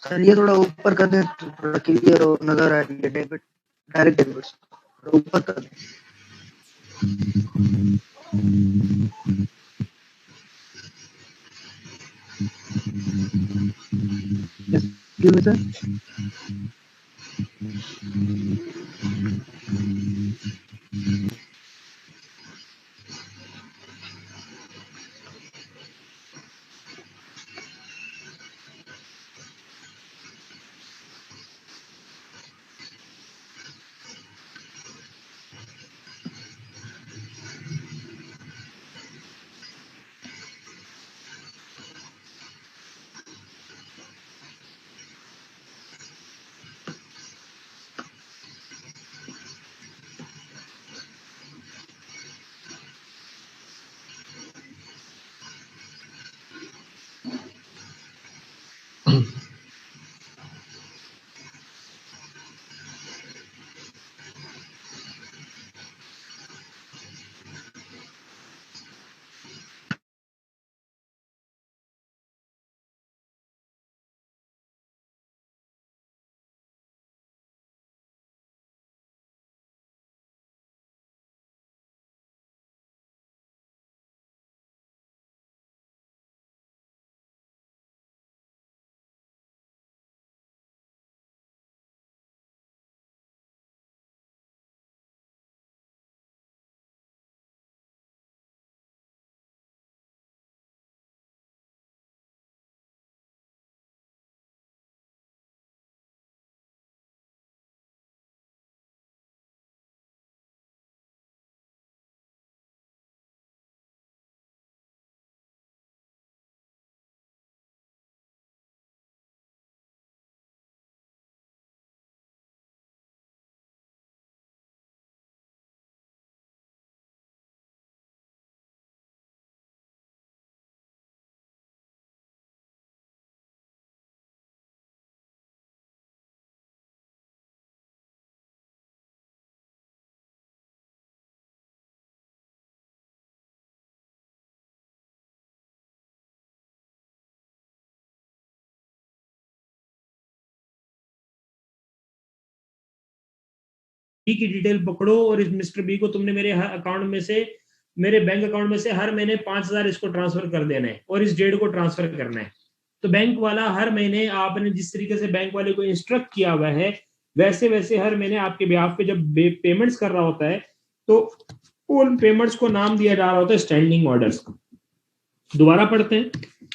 Sir ये थोड़ा ऊपर कर दें तो थोड़ा क्लियर हो, नजर आ रही है डेबिट, डायरेक्ट डेबिट थोड़ा ऊपर कर दें। Excuse me, sir. बी की डिटेल पकड़ो और इस मिस्टर बी को तुमने मेरे अकाउंट में से, मेरे बैंक अकाउंट में से हर महीने 5,000 इसको ट्रांसफर कर देना है और इस डेट को ट्रांसफर करना है। तो बैंक वाला हर महीने आपने जिस तरीके से बैंक वाले को इंस्ट्रक्ट किया हुआ है वैसे वैसे हर महीने आपके बिहाफ पे जब पेमेंट्स कर रहा होता है तो उन पेमेंट्स को नाम दिया जा रहा होता है स्टैंडिंग ऑर्डर्स। दोबारा पढ़ते हैं।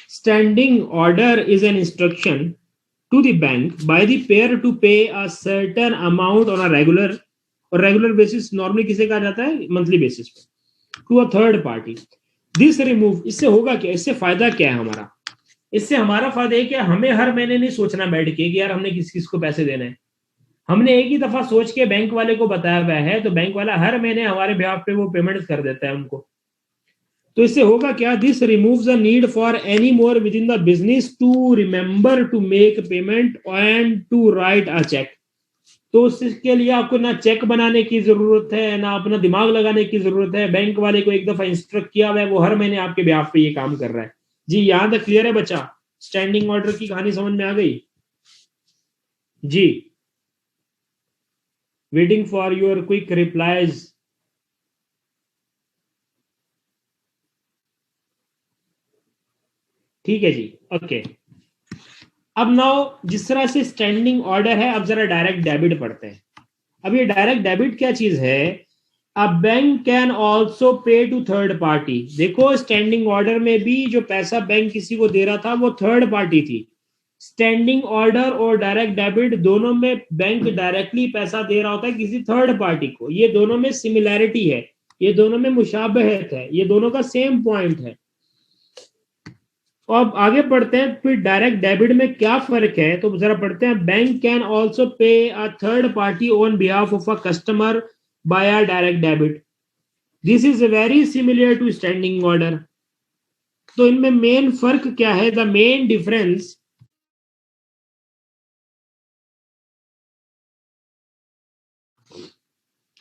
Standing order is an instruction to the bank by the payer to pay a certain amount on a regular और रेगुलर बेसिस नॉर्मली किसे कहा जाता है, मंथली बेसिस पे, to a third party. This remove, इससे होगा क्या, इससे फायदा क्या है हमारा, इससे हमारा फायदा है कि हमें हर महीने नहीं सोचना बैठ के कि यार हमने किस किस को पैसे देने हैं। हमने एक ही दफा सोच के बैंक वाले को बताया हुआ है तो बैंक वाला हर महीने हमारे बिहाफ पे वो पेमेंट कर देता है उनको। तो इससे होगा क्या, this removes the need for any more within the business to remember to make payment and to write a cheque. तो उसके लिए आपको ना चेक बनाने की जरूरत है ना अपना दिमाग लगाने की जरूरत है। बैंक वाले को एक दफा इंस्ट्रक्ट किया हुआ है, वो हर महीने आपके ब्याह पे ये काम कर रहा है। जी यहाँ तक क्लियर है बच्चा? स्टैंडिंग ऑर्डर की कहानी समझ में आ गई जी? Waiting for your quick replies. ठीक है जी, ओके। अब नाउ जिस तरह से स्टैंडिंग ऑर्डर है, अब जरा डायरेक्ट डेबिट पढ़ते हैं। अब ये डायरेक्ट डेबिट क्या चीज है? A bank can also pay to third party. देखो स्टैंडिंग ऑर्डर में भी जो पैसा बैंक किसी को दे रहा था वो थर्ड पार्टी थी। स्टैंडिंग ऑर्डर और डायरेक्ट डेबिट दोनों में बैंक डायरेक्टली पैसा दे रहा होता है किसी थर्ड पार्टी को। ये दोनों में सिमिलैरिटी है, ये दोनों में मुशाबहत है, ये दोनों का सेम पॉइंट है। अब आगे पढ़ते हैं फिर डायरेक्ट डेबिट में क्या फर्क है, तो जरा पढ़ते हैं। Bank can also pay a third party on behalf of a customer by a direct debit. This is very similar to standing order. तो इनमें मेन फर्क क्या है? The main difference,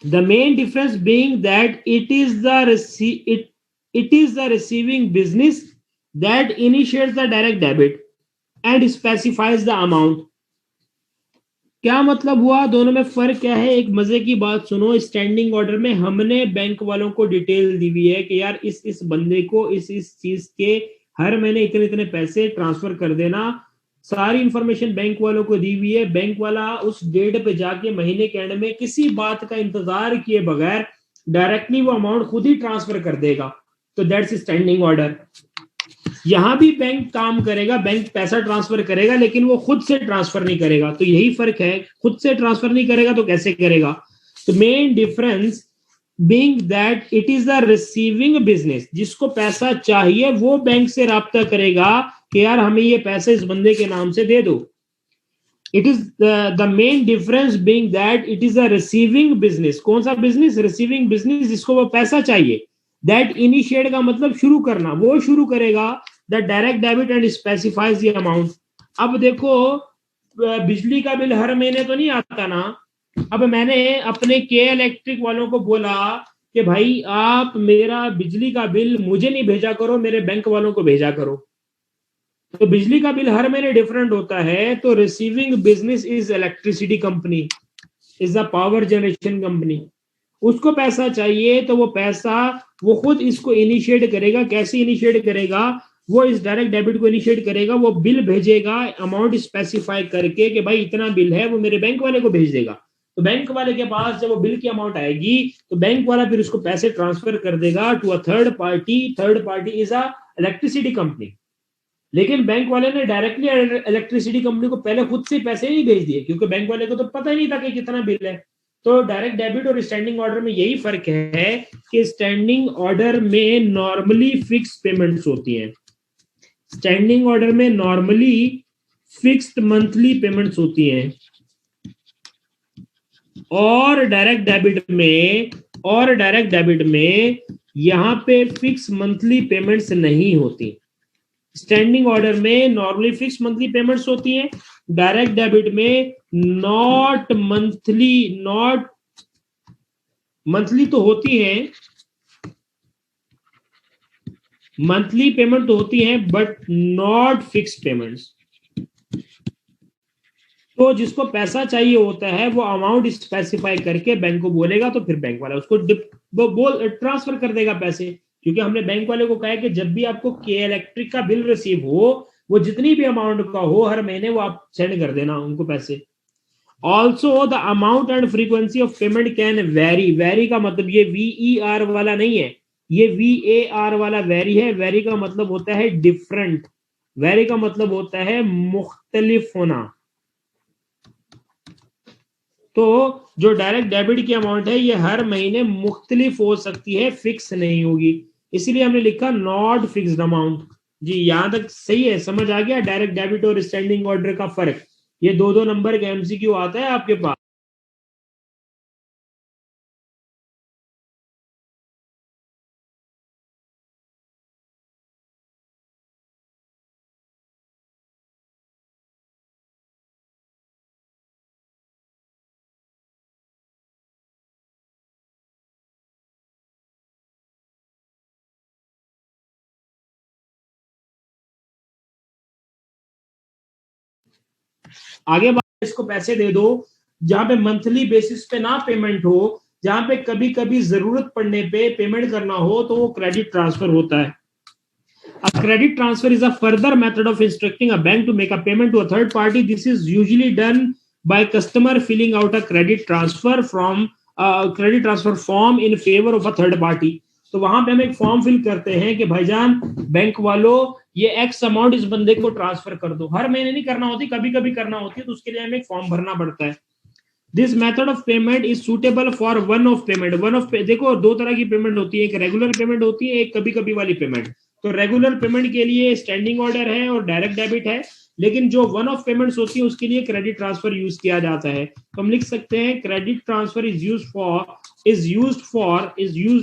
the main difference being that it is the receiving business that initiates the direct debit and specifies the amount. क्या मतलब हुआ, दोनों में फर्क क्या है? एक मजे की बात सुनो, स्टैंडिंग ऑर्डर में हमने बैंक वालों को डिटेल दी हुई है कि यार इस बंदे को इस चीज के हर महीने इतने इतने पैसे ट्रांसफर कर देना, सारी इंफॉर्मेशन बैंक वालों को दी हुई है। बैंक वाला उस डेट पे जाके महीने के एंड में किसी बात का इंतजार किए बगैर डायरेक्टली वो अमाउंट खुद ही ट्रांसफर कर देगा। तो दैट्स स्टैंडिंग ऑर्डर। यहां भी बैंक काम करेगा, बैंक पैसा ट्रांसफर करेगा, लेकिन वो खुद से ट्रांसफर नहीं करेगा। तो यही फर्क है, खुद से ट्रांसफर नहीं करेगा तो कैसे करेगा? तो main difference being that it is the receiving business, जिसको पैसा चाहिए वो बैंक से राब्ता करेगा कि यार हमें ये पैसा इस बंदे के नाम से दे दो। It is the main difference being that it is a receiving business. कौन सा बिजनेस? रिसीविंग बिजनेस, जिसको वो पैसा चाहिए। दैट इनिशिएट का मतलब शुरू करना, वो शुरू करेगा the direct debit and specifies the amount. अब देखो, बिजली का बिल हर महीने तो नहीं आता ना। अब मैंने अपने के इलेक्ट्रिक वालों को बोला कि भाई आप मेरा बिजली का बिल मुझे नहीं भेजा करो, मेरे बैंक वालों को भेजा करो। तो बिजली का बिल हर महीने डिफरेंट होता है। तो receiving business is electricity company, is the power generation company. उसको पैसा चाहिए तो वो पैसा वो खुद इसको इनिशिएट करेगा। कैसे इनिशिएट करेगा? वो इस डायरेक्ट डेबिट को इनिशिएट करेगा, वो बिल भेजेगा अमाउंट स्पेसिफाई करके कि भाई इतना बिल है, वो मेरे बैंक वाले को भेज देगा। तो बैंक वाले के पास जब वो बिल की अमाउंट आएगी तो बैंक वाला फिर उसको पैसे ट्रांसफर कर देगा to a third party. Third party is a electricity company. लेकिन बैंक वाले ने डायरेक्टली इलेक्ट्रिसिटी कंपनी को पहले खुद से पैसे नहीं भेज दिए, क्योंकि बैंक वाले को तो पता ही नहीं था कि कितना बिल है। तो डायरेक्ट डेबिट और स्टैंडिंग ऑर्डर में यही फर्क है कि स्टैंडिंग ऑर्डर में नॉर्मली फिक्स पेमेंट्स होती हैं। स्टैंडिंग ऑर्डर में नॉर्मली फिक्स्ड मंथली पेमेंट्स होती हैं, और डायरेक्ट डेबिट में यहां पे फिक्स मंथली पेमेंट्स नहीं होती। स्टैंडिंग ऑर्डर में नॉर्मली फिक्स मंथली पेमेंट्स होती हैं, डायरेक्ट डेबिट में नॉट मंथली तो होती हैं, मंथली पेमेंट तो होती हैं बट नॉट फिक्स पेमेंट्स। तो जिसको पैसा चाहिए होता है वो अमाउंट स्पेसिफाई करके बैंक को बोलेगा, तो फिर बैंक वाला उसको ट्रांसफर कर देगा पैसे। क्योंकि हमने बैंक वाले को कहा है कि जब भी आपको के इलेक्ट्रिक का बिल रिसीव हो, वो जितनी भी अमाउंट का हो हर महीने, वो आप सेंड कर देना उनको पैसे। Also the amount and frequency of payment can very. Very का मतलब ये VER वाला नहीं है, ये VAR वाला वेरी है। वेरी का मतलब होता है डिफरेंट, वेरी का मतलब होता है मुख्तलिफ होना। तो जो डायरेक्ट डेबिट की अमाउंट है ये हर महीने मुख्तलिफ हो सकती है, फिक्स नहीं होगी। इसीलिए हमने लिखा नॉट फिक्स्ड अमाउंट। जी यहां तक सही है, समझ आ गया डायरेक्ट डेबिट और स्टैंडिंग ऑर्डर का फर्क? ये 2-2 नंबर का MCQ आता है आपके पास। आगे बात, इसको पैसे दे दो जहां पे मंथली बेसिस पे ना पेमेंट हो, जहां पे कभी कभी जरूरत पड़ने पे पेमेंट करना हो, तो वो क्रेडिट ट्रांसफर होता है। A credit transfer is a further method of instructing a bank to make a payment to a third party. This is usually done by customer filling out a credit transfer form in favor of a third party. तो वहां पे हम एक form fill करते हैं कि भाईजान bank वालों ये X अमाउंट इस बंदे को ट्रांसफर कर दो। हर महीने नहीं करना होती, कभी कभी करना होती है, तो उसके लिए हमें एक फॉर्म भरना पड़ता है। This method of payment is suitable for one of payment. देखो दो तरह की पेमेंट होती है, एक रेगुलर पेमेंट होती है, एक कभी कभी वाली पेमेंट। तो रेगुलर पेमेंट के लिए स्टैंडिंग ऑर्डर है और डायरेक्ट डेबिट है, लेकिन जो वन ऑफ पेमेंट्स होती है उसके लिए क्रेडिट ट्रांसफर यूज किया जाता है। तो हम लिख सकते हैं credit transfer is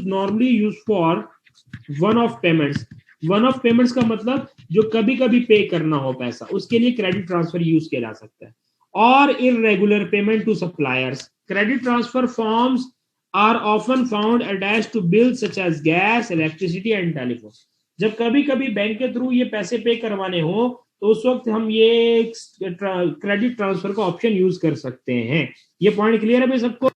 normally used for one of payments. One of payments का मतलब जो कभी कभी पे करना हो पैसा, उसके लिए क्रेडिट ट्रांसफर यूज किया जा सकता है। और irregular payment to suppliers. Credit transfer forms are often found attached to bills such as gas, electricity and telephone. जब कभी कभी बैंक के थ्रू ये पैसे पे करवाने हो तो उस वक्त हम ये क्रेडिट ट्रांसफर का ऑप्शन यूज कर सकते हैं। ये पॉइंट क्लियर है भाई सबको?